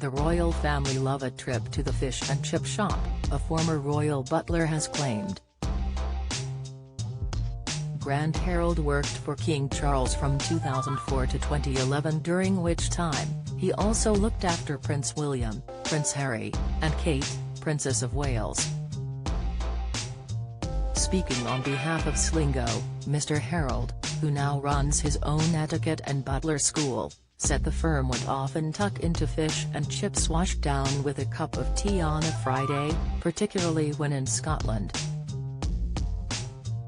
The royal family love a trip to the fish and chip shop, a former royal butler has claimed. Grand Harold worked for King Charles from 2004 to 2011, during which time, he also looked after Prince William, Prince Harry, and Kate, Princess of Wales. Speaking on behalf of Slingo, Mr. Harold, who now runs his own etiquette and butler school, said the firm would often tuck into fish and chips washed down with a cup of tea on a Friday, particularly when in Scotland.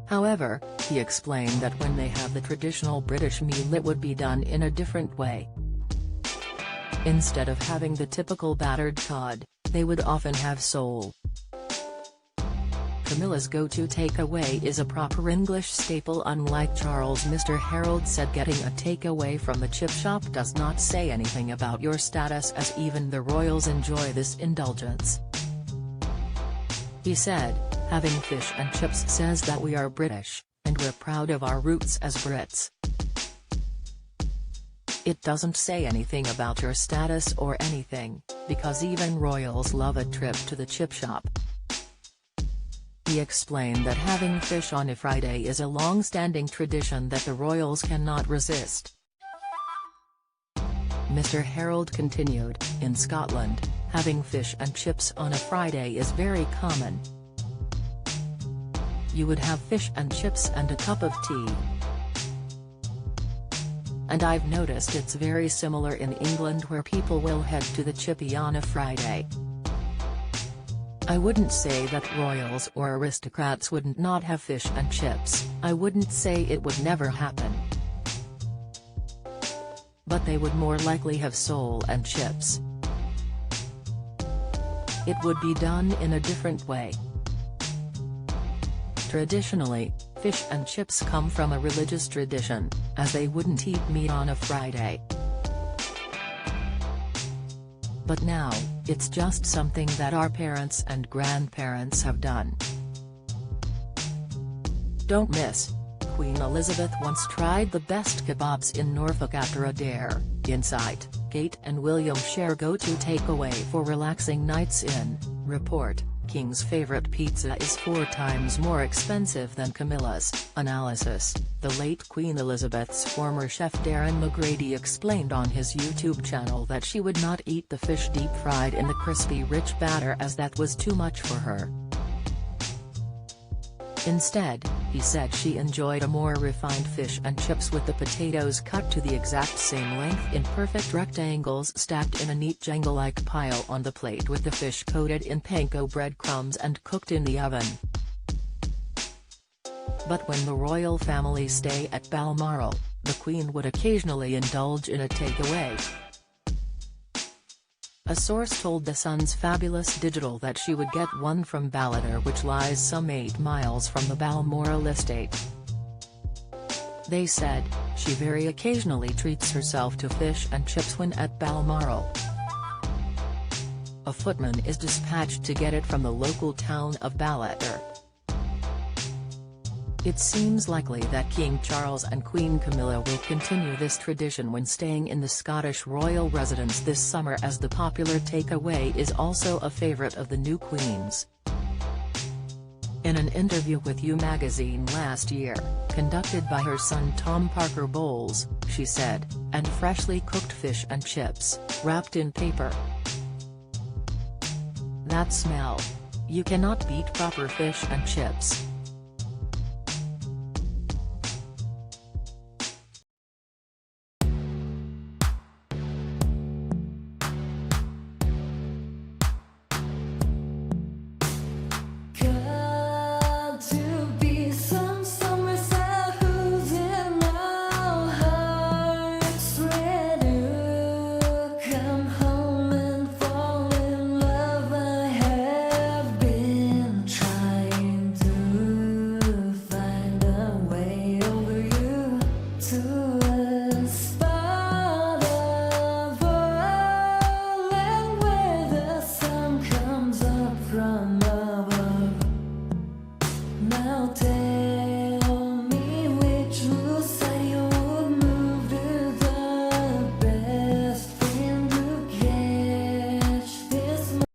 However, he explained that when they have the traditional British meal it would be done in a different way. Instead of having the typical battered cod, they would often have sole. Camilla's go-to takeaway is a proper English staple. Unlike Charles, Mr. Harold said getting a takeaway from the chip shop does not say anything about your status, as even the royals enjoy this indulgence. He said, having fish and chips says that we are British, and we're proud of our roots as Brits. It doesn't say anything about your status or anything, because even royals love a trip to the chip shop. He explained that having fish on a Friday is a long-standing tradition that the royals cannot resist. Mr. Harold continued, in Scotland, having fish and chips on a Friday is very common. You would have fish and chips and a cup of tea. And I've noticed it's very similar in England, where people will head to the chippy on a Friday. I wouldn't say that royals or aristocrats wouldn't not have fish and chips, I wouldn't say it would never happen. But they would more likely have sole and chips. It would be done in a different way. Traditionally, fish and chips come from a religious tradition, as they wouldn't eat meat on a Friday. But now, it's just something that our parents and grandparents have done. Don't miss. Queen Elizabeth once tried the best kebabs in Norfolk after a dare. Insight, Kate and William share go-to takeaway for relaxing nights in. Report, King's favorite pizza is 4 times more expensive than Camilla's. Analysis, the late Queen Elizabeth's former chef Darren McGrady explained on his YouTube channel that she would not eat the fish deep-fried in the crispy rich batter, as that was too much for her. Instead, he said she enjoyed a more refined fish and chips with the potatoes cut to the exact same length in perfect rectangles stacked in a neat Jenga-like pile on the plate, with the fish coated in panko breadcrumbs and cooked in the oven. But when the royal family stay at Balmoral, the Queen would occasionally indulge in a takeaway. A source told The Sun's Fabulous Digital that she would get one from Balliter, which lies some 8 miles from the Balmoral estate. They said, she very occasionally treats herself to fish and chips when at Balmoral. A footman is dispatched to get it from the local town of Balliter. It seems likely that King Charles and Queen Camilla will continue this tradition when staying in the Scottish royal residence this summer, as the popular takeaway is also a favourite of the new queens. In an interview with You magazine last year, conducted by her son Tom Parker Bowles, she said, and freshly cooked fish and chips, wrapped in paper. That smell. You cannot beat proper fish and chips.